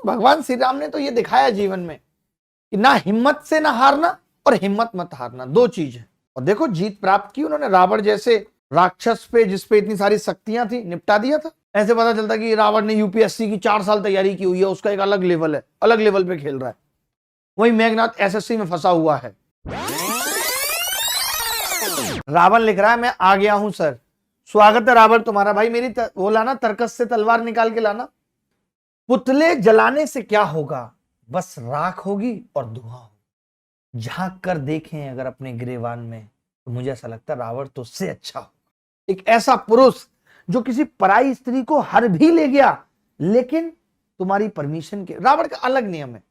भगवान श्री राम ने तो ये दिखाया जीवन में कि ना हिम्मत से ना हारना और हिम्मत मत हारना, दो चीज है। और देखो जीत प्राप्त की उन्होंने, रावण जैसे राक्षस पे जिसपे इतनी सारी शक्तियां थी निपटा दिया था। ऐसे पता चलता कि रावण ने यूपीएससी की 4 साल तैयारी की हुई है, उसका एक अलग लेवल है, अलग लेवल पे खेल रहा है। वही मेघनाथ एसएससी में फंसा हुआ है। रावण लिख रहा है मैं आ गया हूं सर। स्वागत है रावण तुम्हारा। भाई मेरी वो लाना, तर्कस से तलवार निकाल के लाना। पुतले जलाने से क्या होगा, बस राख होगी और धुआं होगा। झांक कर देखें अगर अपने गिरेवान में, तो मुझे ऐसा लगता है रावण तो उससे अच्छा होगा। एक ऐसा पुरुष जो किसी पराई स्त्री को हर भी ले गया, लेकिन तुम्हारी परमिशन के। रावण का अलग नियम है,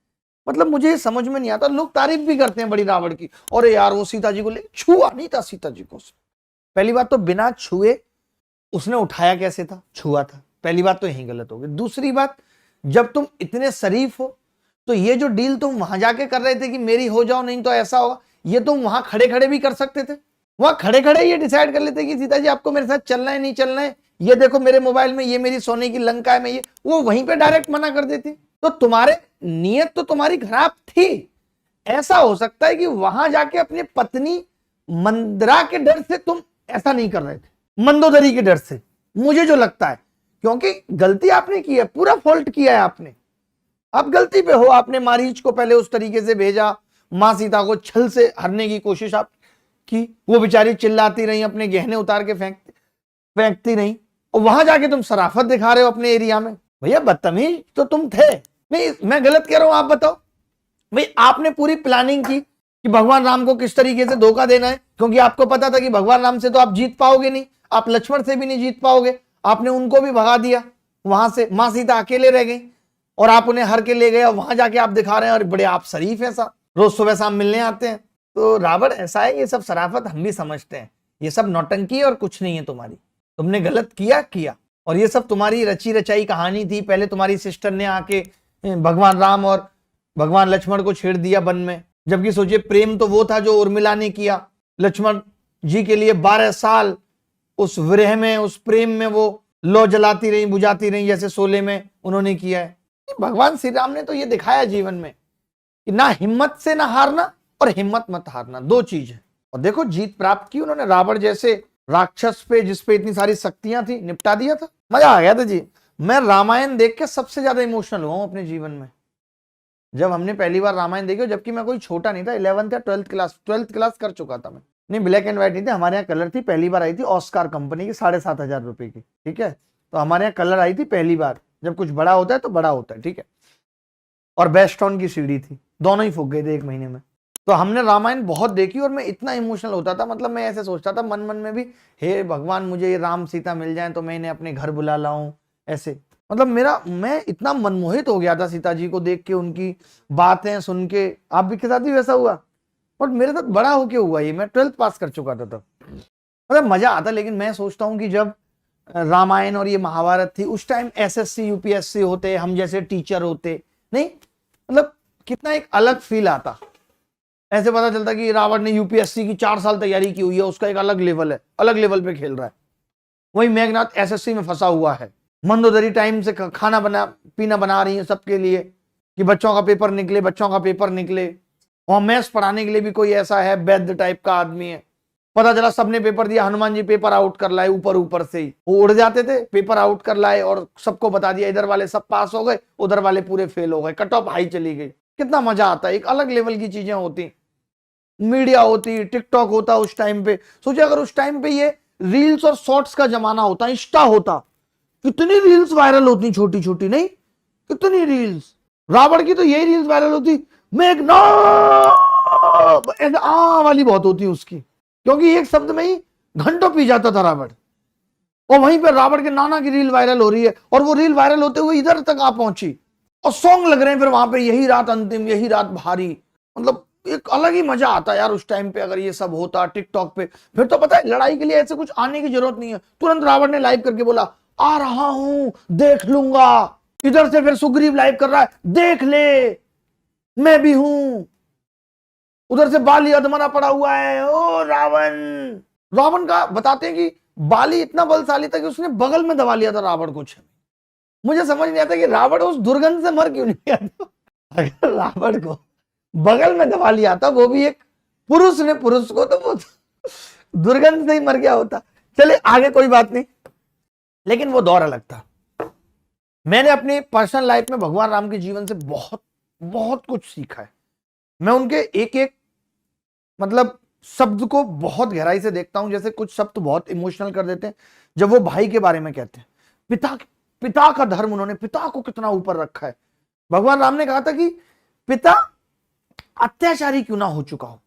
मतलब मुझे समझ में नहीं आता। लोग तारीफ भी करते हैं बड़ी रावण की, और यार वो सीता जी को ले, छुआ नहीं था सीता जी को। पहली बात तो बिना छुए उसने उठाया कैसे था, छुआ था। पहली बात तो यही गलत हो गई। दूसरी बात, जब तुम इतने शरीफ हो तो ये जो डील तुम वहां जाके कर रहे थे कि मेरी हो जाओ नहीं तो ऐसा होगा, ये तुम वहां खड़े खड़े भी कर सकते थे। वहां खड़े खड़े ये डिसाइड कर लेते कि सीता जी आपको मेरे साथ चलना है नहीं चलना है, ये देखो मेरे मोबाइल में ये मेरी सोने की लंका है, मैं ये, वो वहीं पे डायरेक्ट मना कर देती। तो तुम्हारे नियत तो तुम्हारी खराब थी। ऐसा हो सकता है कि वहां जाके अपनी पत्नी मंदरा के डर से तुम ऐसा नहीं कर रहे थे, मंदोदरी के डर से, मुझे जो लगता है। क्योंकि गलती आपने की है, पूरा फॉल्ट किया है आपने, आप गलती पे हो। आपने मारीच को पहले उस तरीके से भेजा, मां सीता को छल से हरने की कोशिश आप की, वो बेचारी चिल्लाती रही, अपने गहने उतार के फेंकती रही, और वहां जाके तुम शराफत दिखा रहे हो अपने एरिया में। भैया बदतमीज तो तुम थे। मैं गलत कह रहा हूं, आप बताओ। भाई आपने पूरी प्लानिंग की कि भगवान राम को किस तरीके से धोखा देना है, क्योंकि आपको पता था कि भगवान राम से तो आप जीत पाओगे नहीं, आप लक्ष्मण से भी नहीं जीत पाओगे। आपने उनको भी भगा दिया वहां से, मां सीता अकेले रह गई और आप उन्हें हर के ले गए, और वहां जाके आप दिखा रहे हैं और बड़े आप शरीफ हैं, सा रोज सुबह शाम मिलने आते हैं। तो रावण ऐसा है, ये सब शराफत हम भी समझते हैं, ये सब नौटंकी और कुछ नहीं है तुम्हारी। तुमने गलत किया, और ये सब तुम्हारी रची रचाई कहानी थी। पहले तुम्हारी सिस्टर ने आके भगवान राम और भगवान लक्ष्मण को छेड़ दिया वन में, जबकि सोचिए प्रेम तो वो था जो उर्मिला ने किया लक्ष्मण जी के लिए। 12 साल उस विरह में, उस प्रेम में वो लो जलाती रही, बुझाती रही, जैसे शोले में उन्होंने किया है। भगवान श्री राम ने तो ये दिखाया जीवन में कि ना हिम्मत से ना हारना और हिम्मत मत हारना, दो चीज है। और देखो जीत प्राप्त की उन्होंने, रावण जैसे राक्षस पे जिसपे इतनी सारी शक्तियां थी निपटा दिया था। मजा आ गया था जी। मैं रामायण देख के सबसे ज्यादा इमोशनल हुआ हूं अपने जीवन में, जब हमने पहली बार रामायण देखी, जबकि मैं कोई छोटा नहीं था, 11th या 12th क्लास कर चुका था मैं। नहीं, ब्लैक एंड व्हाइट नहीं थी, हमारे यहाँ कलर थी। पहली बार आई थी ऑस्कार कंपनी की, 7,500 रुपए की, ठीक है। तो हमारे यहाँ कलर आई थी पहली बार। जब कुछ बड़ा होता है तो बड़ा होता है, ठीक है। और बेस्टॉन की सीडी थी, दोनों ही फूक गए थे 1 महीने में। तो हमने रामायण बहुत देखी और मैं इतना इमोशनल होता था, मतलब मैं ऐसे सोचता था मन मन में भी, हे भगवान मुझे ये राम सीता मिल जाए तो मैं इन्हें अपने घर बुला लाऊं, ऐसे। मतलब मैं इतना मनमोहित हो गया था सीता जी को देख के, उनकी बातें सुन के। आप भी के साथ भी वैसा हुआ? और मेरे साथ बड़ा होके हुआ ये, मैं 12th पास कर चुका था तब। मतलब मजा आता। लेकिन मैं सोचता हूँ कि जब रामायण और ये महाभारत थी, उस टाइम एसएससी यूपीएससी होते, हम जैसे टीचर होते, नहीं मतलब कितना एक अलग फील आता। ऐसे पता चलता कि रावण ने यूपीएससी की 4 साल तैयारी की हुई है, उसका एक अलग लेवल है, अलग लेवल पे खेल रहा है। वही मेघनाथ एसएससी में फंसा हुआ है। मंदोदरी टाइम से खाना पीना बना रही है सबके लिए कि बच्चों का पेपर निकले, और मैथ्स पढ़ाने के लिए भी कोई ऐसा है वैद्य टाइप का आदमी है। पता चला सबने पेपर दिया, हनुमान जी पेपर आउट कर लाए, ऊपर से ही वो उड़ जाते थे, पेपर आउट कर लाए और सबको बता दिया, इधर वाले सब पास हो गए, उधर वाले पूरे फेल हो गए, कट ऑफ हाई चली गई। कितना मजा आता है, एक अलग लेवल की चीजें होती, मीडिया होती, टिकटॉक होता उस टाइम पे। सोचिए अगर उस टाइम पे ये रील्स और शॉर्ट्स का जमाना होता, इंस्टा होता, कितनी रील्स वायरल होती, छोटी छोटी, नहीं कितनी रील्स। रावण की तो यही रील्स वायरल होती, वाली बहुत होती उसकी, क्योंकि एक शब्द में ही घंटों पी जाता था रावण। और वहीं पर रावण के नाना की रील वायरल हो रही है, और वो रील वायरल होते हुए इधर तक आ पहुंची, और सॉन्ग लग रहे हैं फिर वहां पे, यही रात अंतिम, यही रात भारी। मतलब एक अलग ही मजा आता यार उस टाइम पे अगर ये सब होता टिकटॉक पे। फिर तो पता है लड़ाई के लिए ऐसे कुछ आने की जरूरत नहीं है, तुरंत रावण ने लाइव करके बोला आ रहा हूं, देख लूंगा। इधर से फिर सुग्रीव लाइव कर रहा है, देख ले मैं भी हूं। उधर से बाली अधमरा पड़ा हुआ है, ओ रावण का बताते हैं कि बाली इतना बलशाली था कि उसने बगल में दबा लिया था रावण को। मुझे समझ नहीं आता कि रावण उस दुर्गंध से मर क्यों नहीं गया। अगर रावण को बगल में दबा लिया था, वो भी एक पुरुष ने पुरुष को, तो वो दुर्गंध से ही मर गया होता। चले आगे, कोई बात नहीं, लेकिन वो दौर अलग था। मैंने अपनी पर्सनल लाइफ में भगवान राम के जीवन से बहुत बहुत कुछ सीखा है। मैं उनके एक एक मतलब शब्द को बहुत गहराई से देखता हूं। जैसे कुछ शब्द बहुत इमोशनल कर देते हैं जब वो भाई के बारे में कहते हैं। पिता का धर्म, उन्होंने पिता को कितना ऊपर रखा है। भगवान राम ने कहा था कि पिता अत्याचारी क्यों ना हो चुका हो,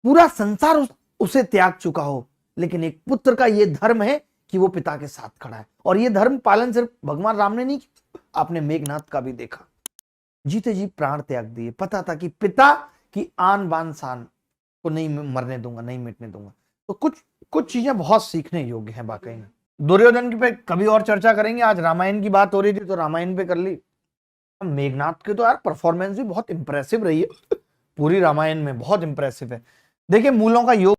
पूरा संसार उसे त्याग चुका हो, लेकिन एक पुत्र का यह धर्म है कि वो पिता के साथ खड़ा है। और ये धर्म पालन सिर्फ भगवान राम ने नहीं किया, आपने मेघनाथ का भी देखा, जीते जी प्राण त्याग दिए। पता था कि पिता की आन बान शान को नहीं मरने दूंगा, नहीं मिटने दूंगा। तो कुछ चीजें बहुत सीखने योग्य हैं वाकई में। दुर्योधन की पे कभी और चर्चा करेंगे, आज रामायण की बात हो रही थी तो रामायण पे कर ली। मेघनाथ की तो यार परफॉर्मेंस भी बहुत इंप्रेसिव रही है, पूरी रामायण में बहुत इंप्रेसिव है। देखिए मूलों का योग